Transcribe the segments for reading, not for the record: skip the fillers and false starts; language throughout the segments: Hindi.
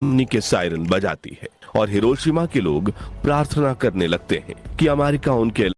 चेतावनी के सायरन बजाती है और हिरोशिमा के लोग प्रार्थना करने लगते हैं कि अमेरिका उनके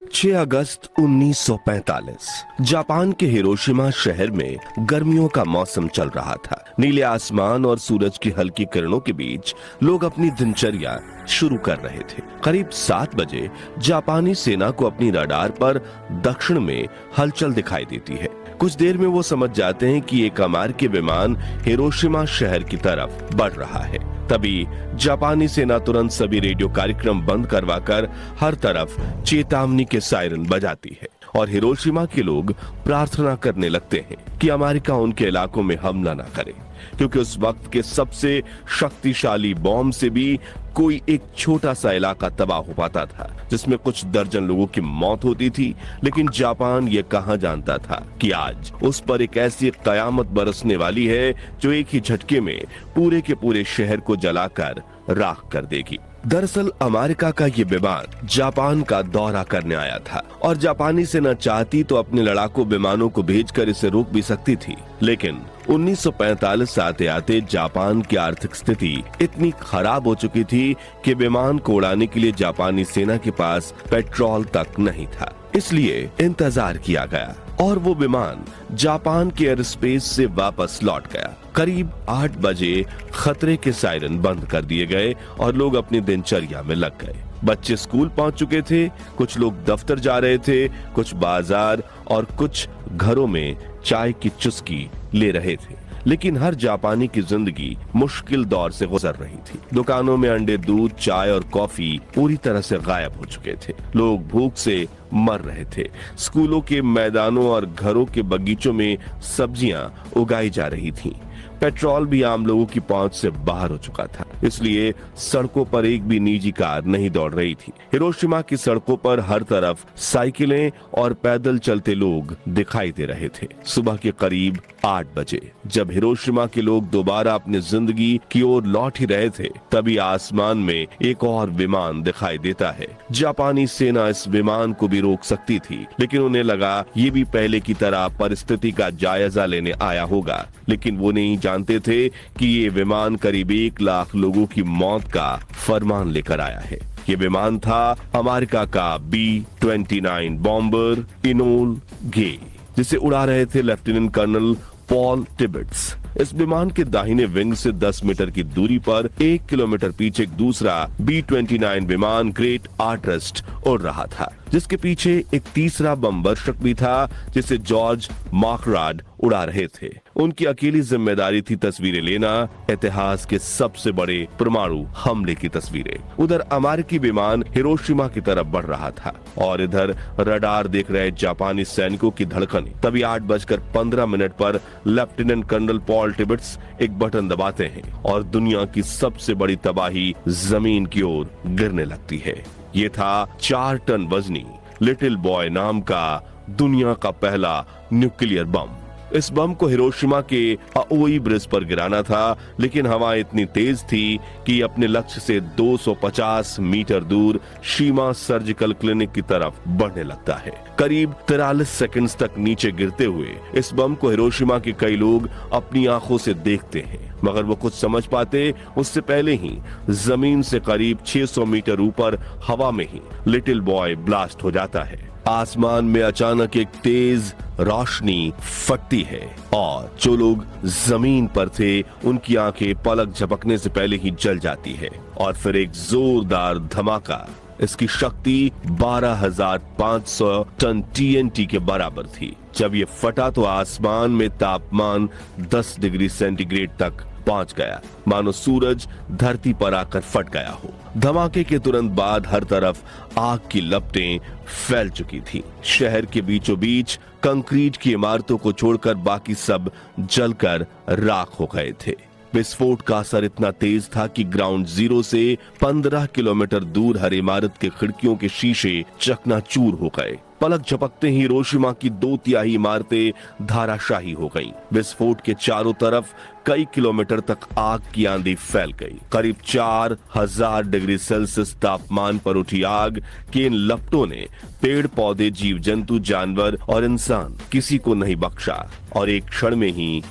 6 अगस्त 1945 जापान के हिरोशिमा शहर में गर्मियों का मौसम चल रहा था। नीले आसमान और सूरज की हल्की किरणों के बीच लोग अपनी दिनचर्या शुरू कर रहे थे। करीब 7 बजे जापानी सेना को अपनी रडार पर दक्षिण में हलचल दिखाई देती है। कुछ देर में वो समझ जाते हैं कि एक अमेरिकी विमान हिरोशिमा शहर की तरफ बढ़ रहा है। तभी जापानी सेना तुरंत सभी रेडियो कार्यक्रम बंद करवाकर हर तरफ चेतावनी के सायरन बजाती है और हिरोशिमा के लोग प्रार्थना करने लगते हैं कि अमेरिका उनके इलाकों में हमला न करे, क्योंकि उस वक्त के सबसे शक्तिशाली बॉम्ब से भी कोई एक छोटा सा इलाका तबाह हो पाता था, जिसमें कुछ दर्जन लोगों की मौत होती थी। लेकिन जापान ये कहां जानता था कि आज उस पर एक ऐसी कयामत बरसने वाली है जो एक ही झटके में पूरे के पूरे शहर को जलाकर राख कर देगी। दरअसल अमेरिका का ये विमान जापान का दौरा करने आया था और जापानी सेना चाहती तो अपने लड़ाकू विमानों को भेजकर इसे रोक भी सकती थी, लेकिन 1945 आते आते जापान की आर्थिक स्थिति इतनी खराब हो चुकी थी कि विमान को उड़ाने के लिए जापानी सेना के पास पेट्रोल तक नहीं था। इसलिए इंतजार किया गया और वो विमान जापान के एयर स्पेस से वापस लौट गया। करीब 8 बजे खतरे के सायरन बंद कर दिए गए और लोग अपनी दिनचर्या में लग गए। बच्चे स्कूल पहुंच चुके थे, कुछ लोग दफ्तर जा रहे थे, कुछ बाजार और कुछ घरों में चाय की चुस्की ले रहे थे। लेकिन हर जापानी की जिंदगी मुश्किल दौर से गुजर रही थी। दुकानों में अंडे, दूध, चाय और कॉफी पूरी तरह से गायब हो चुके थे। लोग भूख से मर रहे थे। स्कूलों के मैदानों और घरों के बगीचों में सब्जियां उगाई जा रही थीं। पेट्रोल भी आम लोगों की पहुंच से बाहर हो चुका था, इसलिए सड़कों पर एक भी निजी कार नहीं दौड़ रही थी। हिरोशिमा की सड़कों पर हर तरफ साइकिलें और पैदल चलते लोग दिखाई दे रहे थे। सुबह के करीब 8 बजे जब हिरोशिमा के लोग दोबारा अपनी जिंदगी की ओर लौट ही रहे थे, तभी आसमान में एक और विमान दिखाई देता है। जापानी सेना इस विमान को भी रोक सकती थी, लेकिन उन्हें लगा ये भी पहले की तरह परिस्थिति का जायजा लेने आया होगा। लेकिन वो नहीं जानते थे कि ये विमान करीब 1 लाख लोगों की मौत का फरमान लेकर आया है। ये विमान था अमेरिका का B-29 बॉम्बर इनोल गे, जिसे उड़ा रहे थे लेफ्टिनेंट कर्नल पॉल टिबेट्स। इस विमान के दाहिने विंग से 10 मीटर की दूरी पर 1 किलोमीटर पीछे एक दूसरा B-29 विमान ग्रेट आर्टस्ट उड़ रहा था, जिसके पीछे एक तीसरा बमबर्षक भी था जिसे जॉर्ज मार्कराड उड़ा रहे थे। उनकी अकेली जिम्मेदारी थी तस्वीरें लेना, इतिहास के सबसे बड़े परमाणु हमले की तस्वीरें। उधर अमेरिकी विमान हिरोशिमा की तरफ बढ़ रहा था और इधर रडार देख रहे जापानी सैनिकों की धड़कन। तभी 8:15 पर लेफ्टिनेंट कर्नल पॉल टिबेट्स एक बटन दबाते हैं और दुनिया की सबसे बड़ी तबाही जमीन की ओर गिरने लगती है। ये था 4 टन वजनी लिटिल बॉय नाम का दुनिया का पहला न्यूक्लियर बम। इस बम को हिरोशिमा के अओई ब्रिज पर गिराना था, लेकिन हवा इतनी तेज थी कि अपने लक्ष्य से 250 मीटर दूर शीमा सर्जिकल क्लिनिक की तरफ बढ़ने लगता है। करीब 43 सेकंड्स तक नीचे गिरते हुए इस बम को हिरोशिमा के कई लोग अपनी आंखों से देखते हैं, मगर वो कुछ समझ पाते उससे पहले ही जमीन से करीब 600 मीटर ऊपर हवा में ही लिटिल बॉय ब्लास्ट हो जाता है। आसमान में अचानक एक तेज रोशनी फटती है और जो लोग जमीन पर थे उनकी आंखें पलक झपकने से पहले ही जल जाती है और फिर एक जोरदार धमाका। इसकी शक्ति 12,500 टन TNT के बराबर थी। जब ये फटा तो आसमान में तापमान 10 डिग्री सेंटीग्रेड तक पहुंच गया, मानो सूरज धरती पर आकर फट गया हो। धमाके के तुरंत बाद हर तरफ आग की लपटें फैल चुकी थी। शहर के बीचों बीच कंक्रीट की इमारतों को छोड़कर बाकी सब जलकर राख हो गए थे। विस्फोट का असर इतना तेज था कि ग्राउंड जीरो से 15 किलोमीटर दूर हर इमारत के खिड़कियों के शीशे चकनाचूर हो गए। पलक झपकते ही हिरोशिमा की 2/3 इमारतें धाराशाही हो गईं। विस्फोट के चारों तरफ कई किलोमीटर तक आग की आंधी फैल गई। करीब 4000 डिग्री सेल्सियस तापमान पर उठी आग के इन लपटों ने पेड़ पौधे, जीव जंतु, जानवर और इंसान किसी को नहीं बख्शा और एक क्षण में ही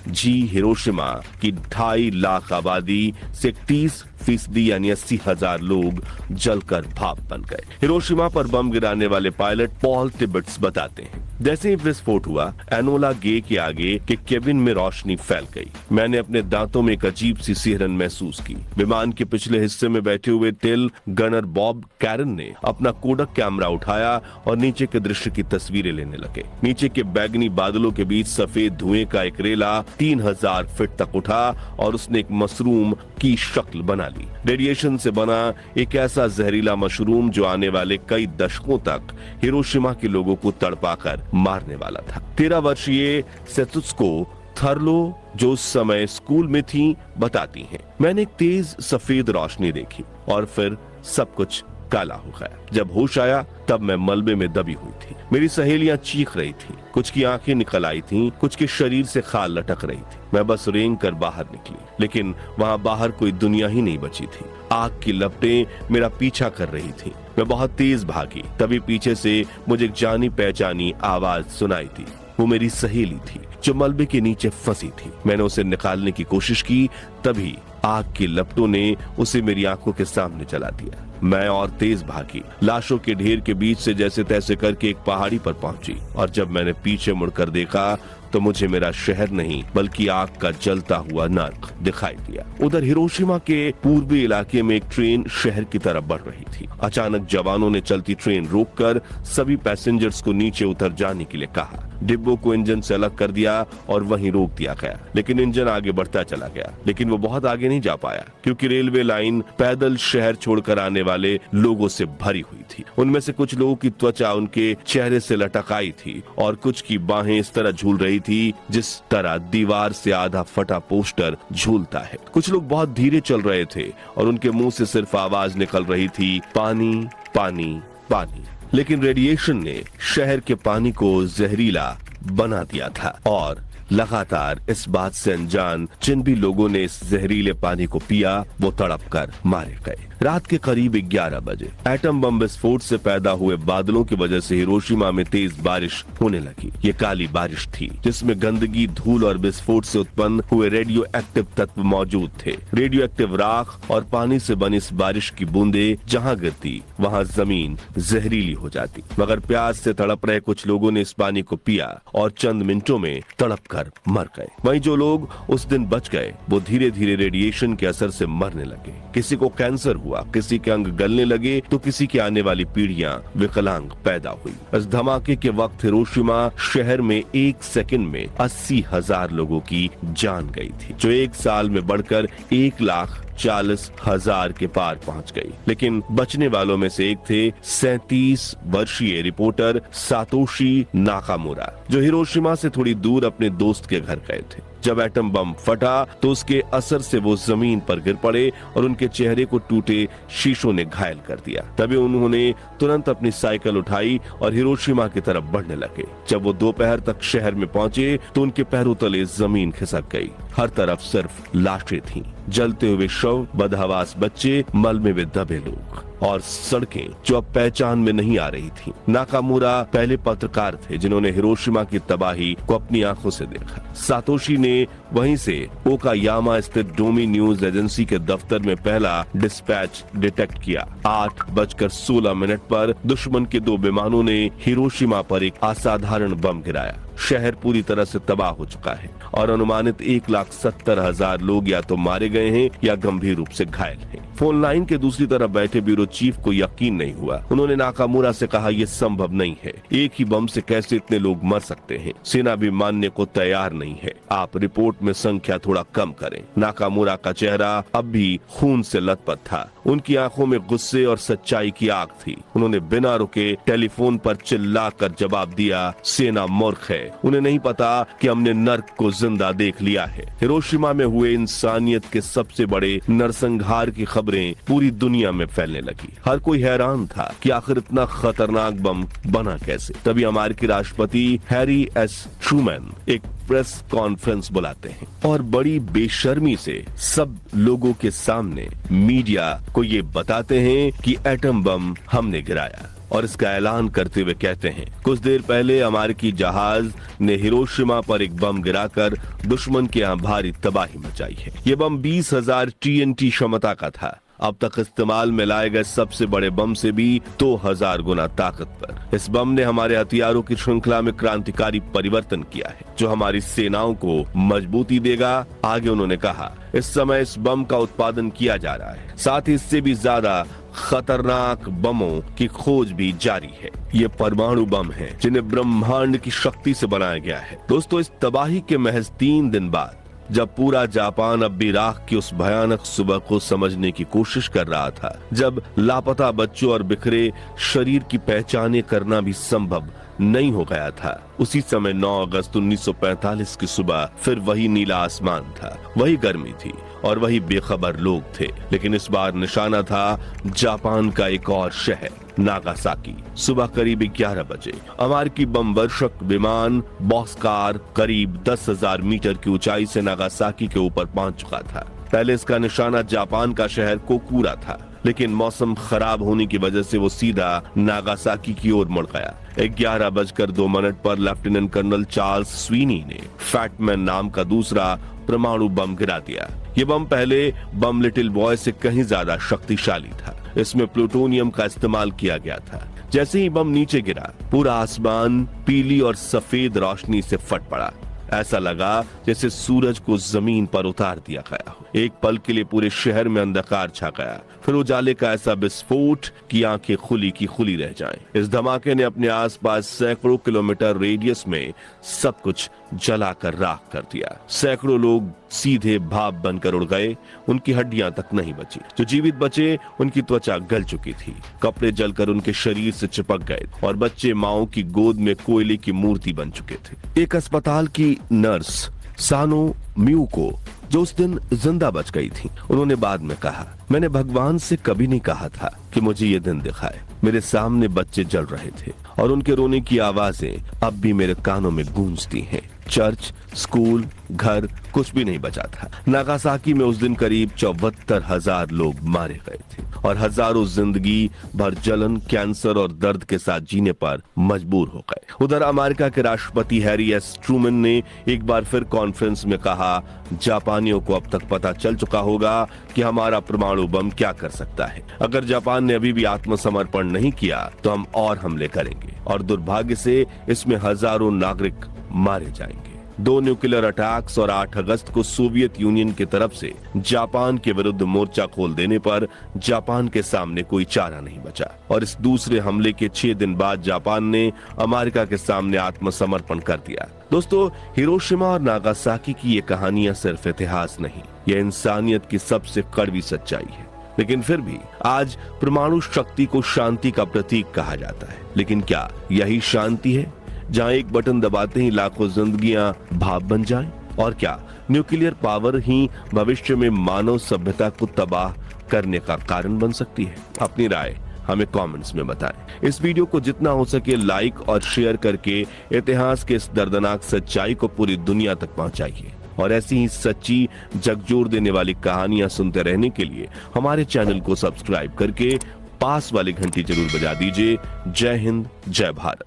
हिरोशिमा की 2.5 लाख आबादी से 30% यानी 80,000 लोग जलकर भाप बन गए। हिरोशिमा पर बम गिराने वाले पायलट पॉल टिबेट्स बताते हैं, जैसे ही विस्फोट हुआ एनोला गे के आगे के केबिन में रोशनी फैल गई। मैंने अपने दांतों में एक अजीब सी सिहरन महसूस की। विमान के पिछले हिस्से में बैठे हुए टेल गनर बॉब कैरन ने अपना कोडक कैमरा उठाया और नीचे के दृश्य की तस्वीरें लेने लगे। नीचे के बैगनी बादलों के बीच सफेद धुएं का एक रेला 3000 फीट तक उठा और उसने एक मशरूम की शक्ल बना ली। रेडिएशन से बना एक ऐसा जहरीला मशरूम जो आने वाले कई दशकों तक हिरोशिमा के लोगों को तड़पाकर मारने वाला था। 13 वर्षीय सेत्सुको थर्लो, जो उस समय स्कूल में थी, बताती हैं, मैंने एक तेज सफेद रोशनी देखी और फिर सब कुछ काला हो गया। जब होश आया तब मैं मलबे में दबी हुई थी। मेरी सहेलियां चीख रही थीं, कुछ की आंखें निकल आई थीं, कुछ के शरीर से खाल लटक रही थी। मैं बस रेंग कर बाहर निकली, लेकिन वहां बाहर कोई दुनिया ही नहीं बची थी। आग की लपटें मेरा पीछा कर रही थी। मैं बहुत तेज भागी, तभी पीछे से मुझे एक जानी पहचानी आवाज सुनाई थी। वो मेरी सहेली थी जो मलबे के नीचे फंसी थी। मैंने उसे निकालने की कोशिश की, तभी आग की लपटों ने उसे मेरी आंखों के सामने चला दिया। मैं और तेज भागी, लाशों के ढेर के बीच से जैसे तैसे करके एक पहाड़ी पर पहुंची और जब मैंने पीछे मुड़कर देखा तो मुझे मेरा शहर नहीं बल्कि आग का जलता हुआ नर्क दिखाई दिया। उधर हिरोशिमा के पूर्वी इलाके में एक ट्रेन शहर की तरफ बढ़ रही थी। अचानक जवानों ने चलती ट्रेन रोककर सभी पैसेंजर्स को नीचे उतर जाने के लिए कहा। डिब्बों को इंजन से अलग कर दिया और वहीं रोक दिया गया, लेकिन इंजन आगे बढ़ता चला गया। लेकिन वो बहुत आगे नहीं जा पाया क्योंकि रेलवे लाइन पैदल शहर छोड़कर आने वाले लोगों से भरी हुई थी। उनमें से कुछ लोगों की त्वचा उनके चेहरे से लटक आई थी और कुछ की बाहें इस तरह झूल रही थी जिस तरह दीवार से आधा फटा पोस्टर झूलता है। कुछ लोग बहुत धीरे चल रहे थे और उनके मुंह से सिर्फ आवाज निकल रही थी, पानी पानी पानी। लेकिन रेडिएशन ने शहर के पानी को जहरीला बना दिया था और लगातार इस बात से अनजान जिन भी लोगों ने इस जहरीले पानी को पिया वो तड़प कर मारे गए। रात के करीब 11 बजे एटम बम विस्फोट से पैदा हुए बादलों की वजह से हिरोशिमा में तेज बारिश होने लगी। ये काली बारिश थी जिसमें गंदगी, धूल और विस्फोट से उत्पन्न हुए रेडियो एक्टिव तत्व मौजूद थे। रेडियो एक्टिव राख और पानी से बनी इस बारिश की बूंदे जहाँ गिरती वहाँ जमीन जहरीली हो जाती। मगर प्यास से तड़प रहे कुछ लोगों ने इस पानी को पिया और चंद मिनटों में तड़प कर मर गए। वहीं जो लोग उस दिन बच गए वो धीरे धीरे रेडिएशन के असर से मरने लगे। किसी को कैंसर हुआ, किसी के अंग गलने लगे तो किसी की आने वाली पीढ़ियां विकलांग पैदा हुई। इस धमाके के वक्त हिरोशिमा शहर में 1 सेकंड में 80,000 लोगों की जान गई थी, जो एक साल में बढ़कर 1,40,000 के पार पहुंच गई। लेकिन बचने वालों में से एक थे 37 वर्षीय रिपोर्टर सातोशी नाकामुरा, जो हिरोशिमा से थोड़ी दूर अपने दोस्त के घर गए थे। जब एटम बम फटा तो उसके असर से वो जमीन पर गिर पड़े और उनके चेहरे को टूटे शीशों ने घायल कर दिया। तभी उन्होंने तुरंत अपनी साइकिल उठाई और हिरोशिमा की तरफ बढ़ने लगे। जब वो दोपहर तक शहर में पहुंचे तो उनके पैरों तले जमीन खिसक गई। हर तरफ सिर्फ लाशें थीं, जलते हुए शव, बदहवास बच्चे, मलबे में दबे लोग और सड़कें जो अब पहचान में नहीं आ रही थीं। नाकामुरा पहले पत्रकार थे जिन्होंने हिरोशिमा की तबाही को अपनी आंखों से देखा। सातोशी ने वहीं से ओकायामा स्थित डोमी न्यूज एजेंसी के दफ्तर में पहला डिस्पैच डिटेक्ट किया। 8:16 पर दुश्मन के 2 विमानों ने हिरोशिमा पर एक असाधारण बम गिराया। शहर पूरी तरह से तबाह हो चुका है और अनुमानित 1,70,000 लोग या तो मारे गए हैं या गंभीर रूप से घायल हैं। फोन लाइन के दूसरी तरफ बैठे ब्यूरो चीफ को यकीन नहीं हुआ। उन्होंने नाकामुरा से कहा, यह संभव नहीं है, एक ही बम से कैसे इतने लोग मर सकते हैं? सेना भी मानने को तैयार नहीं है, आप रिपोर्ट में संख्या थोड़ा कम करें। नाकामुरा का चेहरा अब भी खून से लथपथ था। उनकी आंखों में गुस्से और सच्चाई की आग थी। उन्होंने बिना रुके टेलीफोन पर चिल्लाकर जवाब दिया, सेना मूर्ख है, उन्हें नहीं पता कि हमने नर्क को जिंदा देख लिया है। हिरोशिमा में हुए इंसानियत के सबसे बड़े नरसंहार की खबर खबरें पूरी दुनिया में फैलने लगी। हर कोई हैरान था कि आखिर इतना खतरनाक बम बना कैसे। तभी अमेरिकी राष्ट्रपति हैरी एस ट्रूमैन एक प्रेस कॉन्फ्रेंस बुलाते हैं और बड़ी बेशर्मी से सब लोगों के सामने मीडिया को ये बताते हैं कि एटम बम हमने गिराया और इसका ऐलान करते हुए कहते हैं, कुछ देर पहले अमेरिकी जहाज ने हिरोशिमा पर एक बम गिराकर दुश्मन के यहाँ भारी तबाही मचाई है। ये बम 20,000 TNT क्षमता का था। अब तक इस्तेमाल में लाए गए सबसे बड़े बम से भी 2000 गुना ताकतवर। इस बम ने हमारे हथियारों की श्रृंखला में क्रांतिकारी परिवर्तन किया है, जो हमारी सेनाओं को मजबूती देगा। आगे उन्होंने कहा, इस समय इस बम का उत्पादन किया जा रहा है, साथ ही इससे भी ज्यादा खतरनाक बमों की खोज भी जारी है। ये परमाणु बम हैं, जिन्हें ब्रह्मांड की शक्ति से बनाया गया है। दोस्तों, इस तबाही के महज 3 दिन बाद, जब पूरा जापान अब भी राख की उस भयानक सुबह को समझने की कोशिश कर रहा था, जब लापता बच्चों और बिखरे शरीर की पहचाने करना भी संभव नहीं हो गया था, उसी समय 9 अगस्त 1945 की सुबह फिर वही नीला आसमान था, वही गर्मी थी और वही बेखबर लोग थे। लेकिन इस बार निशाना था जापान का एक और शहर, नागासाकी। सुबह करीब 11 बजे अमेरिकी बम वर्षक विमान बॉक्सकार करीब 10,000 मीटर की ऊंचाई से नागासाकी के ऊपर पहुंच चुका था। पहले इसका निशाना जापान का शहर कोकूरा था, लेकिन मौसम खराब होने की वजह से वो सीधा नागासाकी की ओर मुड़ गया। 11:02 पर लेफ्टिनेंट कर्नल चार्ल्स स्वीनी ने फैटमैन नाम का दूसरा परमाणु बम गिरा दिया। ये बम पहले बम लिटिल बॉय से कहीं ज्यादा शक्तिशाली था। इसमें प्लूटोनियम का इस्तेमाल किया गया था। जैसे ही बम नीचे गिरा, पूरा आसमान पीली और सफेद रोशनी से फट पड़ा। ऐसा लगा जैसे सूरज को जमीन पर उतार दिया गया हो। एक पल के लिए पूरे शहर में अंधकार छा गया, फिर उजाले का ऐसा विस्फोट कि आंखें खुली की खुली रह जाएं। इस धमाके ने अपने आसपास सैकड़ों किलोमीटर रेडियस में सब कुछ जलाकर राख कर दिया। सैकड़ों लोग सीधे भाप बनकर उड़ गए, उनकी हड्डियां तक नहीं बची। जो जीवित बचे, उनकी त्वचा गल चुकी थी, कपड़े जलकर उनके शरीर से चिपक गए और बच्चे माओ की गोद में कोयले की मूर्ति बन चुके थे। एक अस्पताल की नर्स सानो म्यूको, जो उस दिन जिंदा बच गई थी, उन्होंने बाद में कहा, मैंने भगवान से कभी नहीं कहा था कि मुझे ये दिन दिखाए। मेरे सामने बच्चे जल रहे थे और उनके रोने की आवाजें अब भी मेरे कानों में गूंजती हैं। चर्च, स्कूल, घर, कुछ भी नहीं बचा था। नागासाकी में उस दिन करीब 74,000 लोग मारे गए थे और हजारों जिंदगी भर जलन, कैंसर और दर्द के साथ जीने पर मजबूर हो गए। उधर अमेरिका के राष्ट्रपति हैरी एस ट्रूमैन ने एक बार फिर कॉन्फ्रेंस में कहा, जापानियों को अब तक पता चल चुका होगा कि हमारा परमाणु बम क्या कर सकता है। अगर जापान ने अभी भी आत्मसमर्पण नहीं किया तो हम और हमले करेंगे और दुर्भाग्य से इसमें हजारों नागरिक मारे जाएंगे। 2 न्यूक्लियर अटैक्स और 8 अगस्त को सोवियत यूनियन की तरफ से जापान के विरुद्ध मोर्चा खोल देने पर जापान के सामने कोई चारा नहीं बचा और इस दूसरे हमले के 6 दिन बाद जापान ने अमेरिका के सामने आत्मसमर्पण कर दिया। दोस्तों, हिरोशिमा और नागासाकी की ये कहानियां सिर्फ इतिहास नहीं, ये इंसानियत की सबसे कड़वी सच्चाई है। लेकिन फिर भी आज परमाणु शक्ति को शांति का प्रतीक कहा जाता है। लेकिन क्या यही शांति है, जहां एक बटन दबाते ही लाखों जिंदगियां भाप बन जाएं? और क्या न्यूक्लियर पावर ही भविष्य में मानव सभ्यता को तबाह करने का कारण बन सकती है? अपनी राय हमें कमेंट्स में बताएं। इस वीडियो को जितना हो सके लाइक और शेयर करके इतिहास के इस दर्दनाक सच्चाई को पूरी दुनिया तक पहुंचाइए और ऐसी ही सच्ची झकझोर देने वाली कहानियां सुनते रहने के लिए हमारे चैनल को सब्सक्राइब करके पास वाली घंटी जरूर बजा दीजिए। जय हिंद, जय भारत।